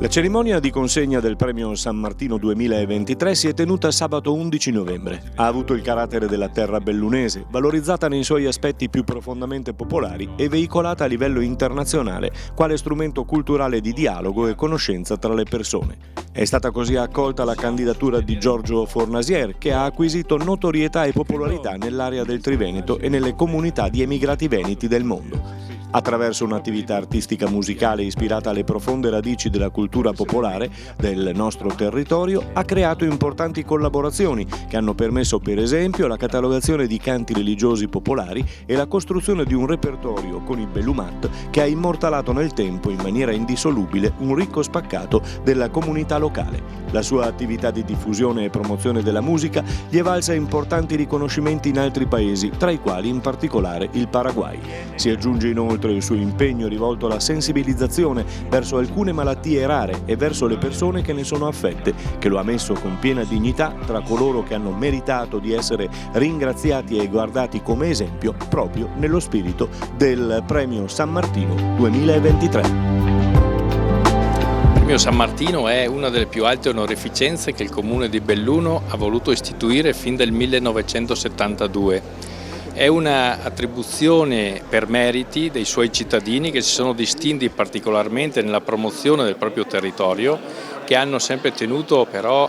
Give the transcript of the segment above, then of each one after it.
La cerimonia di consegna del Premio San Martino 2023 si è tenuta sabato 11 novembre. Ha avuto il carattere della terra bellunese, valorizzata nei suoi aspetti più profondamente popolari e veicolata a livello internazionale quale strumento culturale di dialogo e conoscenza tra le persone. È stata così accolta la candidatura di Giorgio Fornasier, che ha acquisito notorietà e popolarità nell'area del Triveneto e nelle comunità di emigrati veneti del mondo. Attraverso un'attività artistica musicale ispirata alle profonde radici della cultura popolare del nostro territorio, ha creato importanti collaborazioni che hanno permesso per esempio la catalogazione di canti religiosi popolari e la costruzione di un repertorio con i Bellumat che ha immortalato nel tempo in maniera indissolubile un ricco spaccato della comunità locale. La sua attività di diffusione e promozione della musica gli è valsa importanti riconoscimenti in altri paesi, tra i quali in particolare il Paraguay. Si aggiunge inoltre il suo impegno rivolto alla sensibilizzazione verso alcune malattie rare e verso le persone che ne sono affette, che lo ha messo con piena dignità tra coloro che hanno meritato di essere ringraziati e guardati come esempio proprio nello spirito del Premio San Martino 2023. Il Premio San Martino è una delle più alte onorificenze che il Comune di Belluno ha voluto istituire fin dal 1972. È una attribuzione per meriti dei suoi cittadini che si sono distinti particolarmente nella promozione del proprio territorio, che hanno sempre tenuto però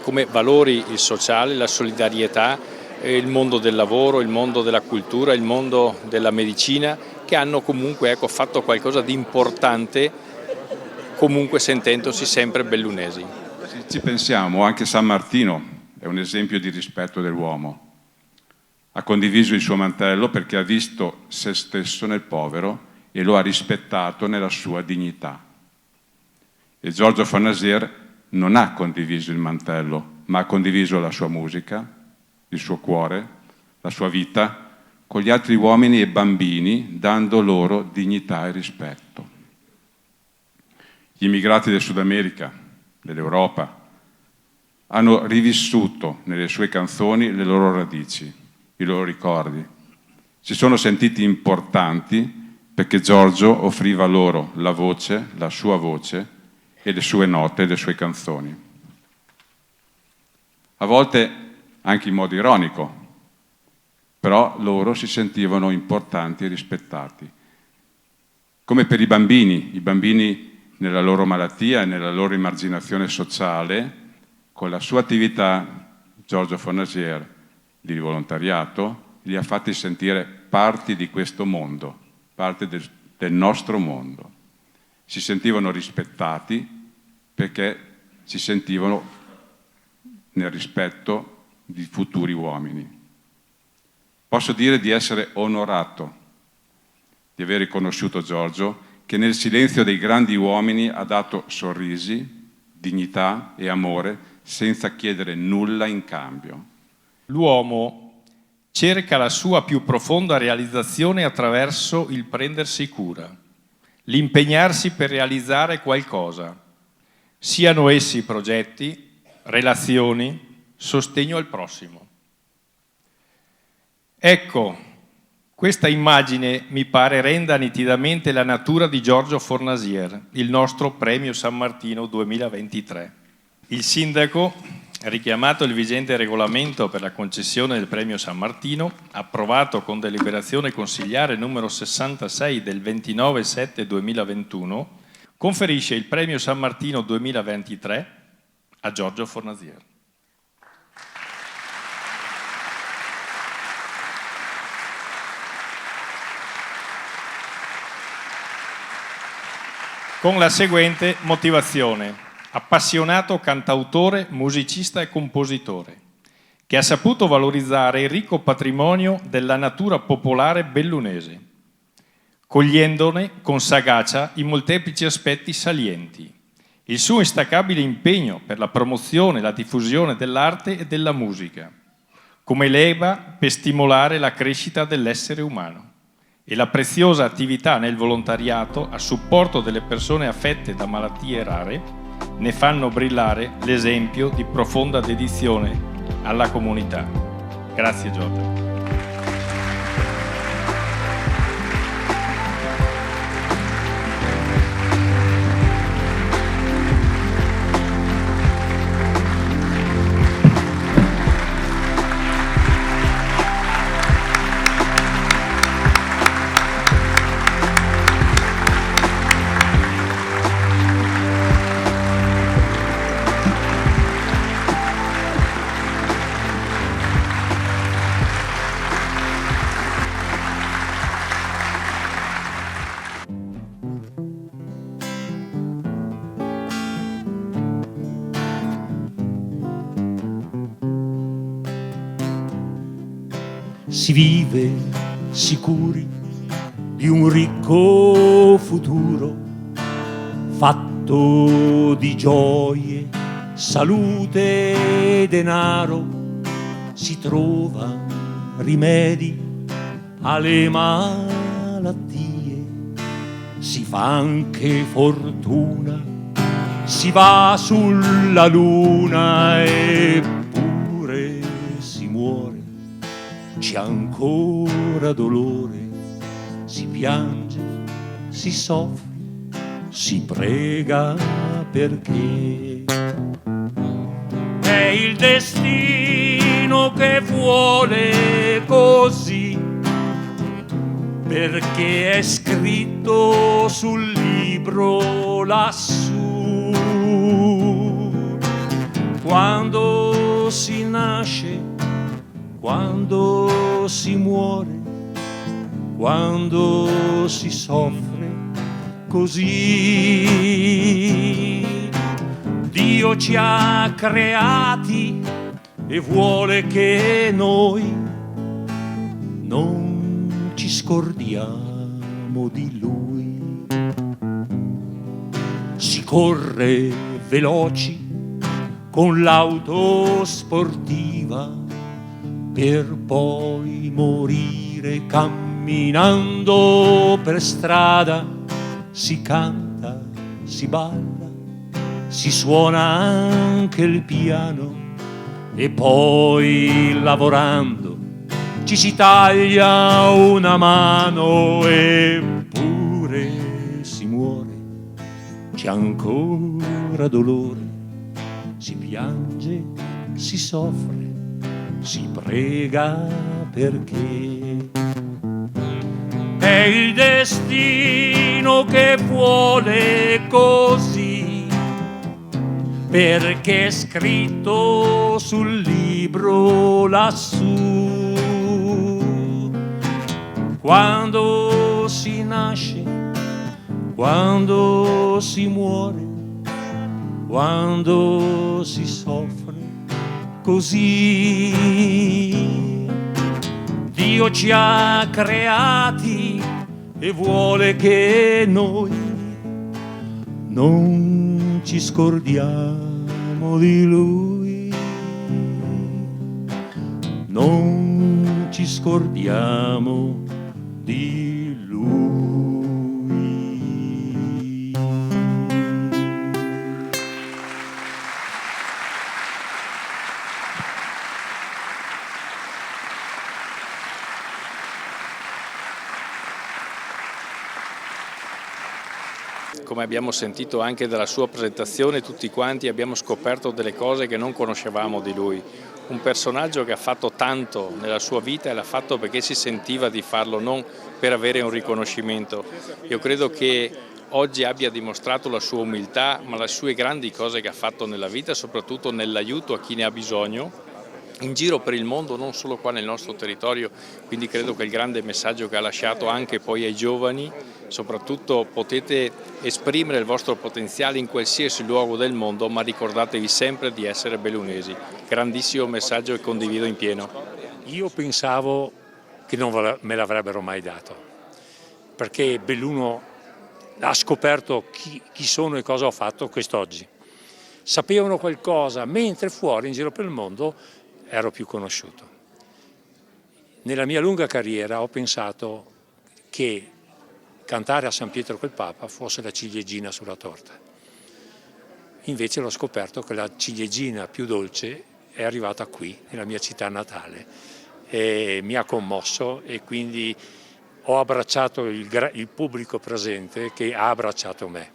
come valori il sociale, la solidarietà, il mondo del lavoro, il mondo della cultura, il mondo della medicina, che hanno comunque fatto qualcosa di importante, comunque sentendosi sempre bellunesi. Se ci pensiamo, anche San Martino è un esempio di rispetto dell'uomo. Ha condiviso il suo mantello perché ha visto se stesso nel povero e lo ha rispettato nella sua dignità. E Giorgio Fornasier non ha condiviso il mantello, ma ha condiviso la sua musica, il suo cuore, la sua vita con gli altri uomini e bambini, dando loro dignità e rispetto. Gli immigrati del Sud America, dell'Europa, hanno rivissuto nelle sue canzoni le loro radici, i loro ricordi. Si sono sentiti importanti perché Giorgio offriva loro la voce, la sua voce e le sue note, le sue canzoni. A volte anche in modo ironico, però loro si sentivano importanti e rispettati. Come per i bambini nella loro malattia e nella loro emarginazione sociale, con la sua attività Giorgio Fornasier di volontariato li ha fatti sentire parti di questo mondo, parte del nostro mondo. Si sentivano rispettati perché si sentivano nel rispetto di futuri uomini. Posso dire di essere onorato di aver riconosciuto Giorgio, che nel silenzio dei grandi uomini ha dato sorrisi, dignità e amore senza chiedere nulla in cambio. L'uomo cerca la sua più profonda realizzazione attraverso il prendersi cura, l'impegnarsi per realizzare qualcosa, siano essi progetti, relazioni, sostegno al prossimo. Ecco, questa immagine mi pare renda nitidamente la natura di Giorgio Fornasier, il nostro Premio San Martino 2023. Il sindaco, richiamato il vigente regolamento per la concessione del Premio San Martino, approvato con deliberazione consigliare numero 66 del 29/7/2021, conferisce il Premio San Martino 2023 a Giorgio Fornasier. Con la seguente motivazione: appassionato cantautore, musicista e compositore, che ha saputo valorizzare il ricco patrimonio della natura popolare bellunese, cogliendone con sagacia i molteplici aspetti salienti, il suo instancabile impegno per la promozione e la diffusione dell'arte e della musica, come leva per stimolare la crescita dell'essere umano, e la preziosa attività nel volontariato a supporto delle persone affette da malattie rare ne fanno brillare l'esempio di profonda dedizione alla comunità. Grazie Giorgio. si vive sicuri di un ricco futuro fatto di gioie, salute e denaro. Si trova rimedi alle malattie, si fa anche fortuna, si va sulla luna eppure si muore, c'è ancora dolore, si piange, si soffre, si prega perché è il destino che vuole così, perché è scritto sul libro lassù. Quando si nasce, quando si muore, quando si soffre così. Dio ci ha creati e vuole che noi non ci scordiamo di Lui. Si corre veloci con l'auto sportiva per poi morire camminando per strada. Si canta, si balla, si suona anche il piano e poi lavorando ci si taglia una mano eppure si muore, c'è ancora dolore, si piange, si soffre, si prega perché è il destino che vuole così, perché è scritto sul libro lassù. Quando si nasce, quando si muore, quando si soffre così. Dio ci ha creati e vuole che noi non ci scordiamo di Lui, non ci scordiamo di Lui. Come abbiamo sentito anche dalla sua presentazione, tutti quanti abbiamo scoperto delle cose che non conoscevamo di lui. Un personaggio che ha fatto tanto nella sua vita e l'ha fatto perché si sentiva di farlo, non per avere un riconoscimento. Io credo che oggi abbia dimostrato la sua umiltà, ma le sue grandi cose che ha fatto nella vita, soprattutto nell'aiuto a chi ne ha bisogno, in giro per il mondo, non solo qua nel nostro territorio. Quindi credo che il grande messaggio che ha lasciato anche poi ai giovani, soprattutto potete esprimere il vostro potenziale in qualsiasi luogo del mondo, ma ricordatevi sempre di essere bellunesi. Grandissimo messaggio e condivido in pieno. Io pensavo che non me l'avrebbero mai dato, perché Belluno ha scoperto chi sono e cosa ho fatto quest'oggi. Sapevano qualcosa, mentre fuori in giro per il mondo ero più conosciuto. Nella mia lunga carriera ho pensato che cantare a San Pietro col Papa fosse la ciliegina sulla torta. Invece l'ho scoperto che la ciliegina più dolce è arrivata qui, nella mia città natale, e mi ha commosso e quindi ho abbracciato il pubblico presente che ha abbracciato me.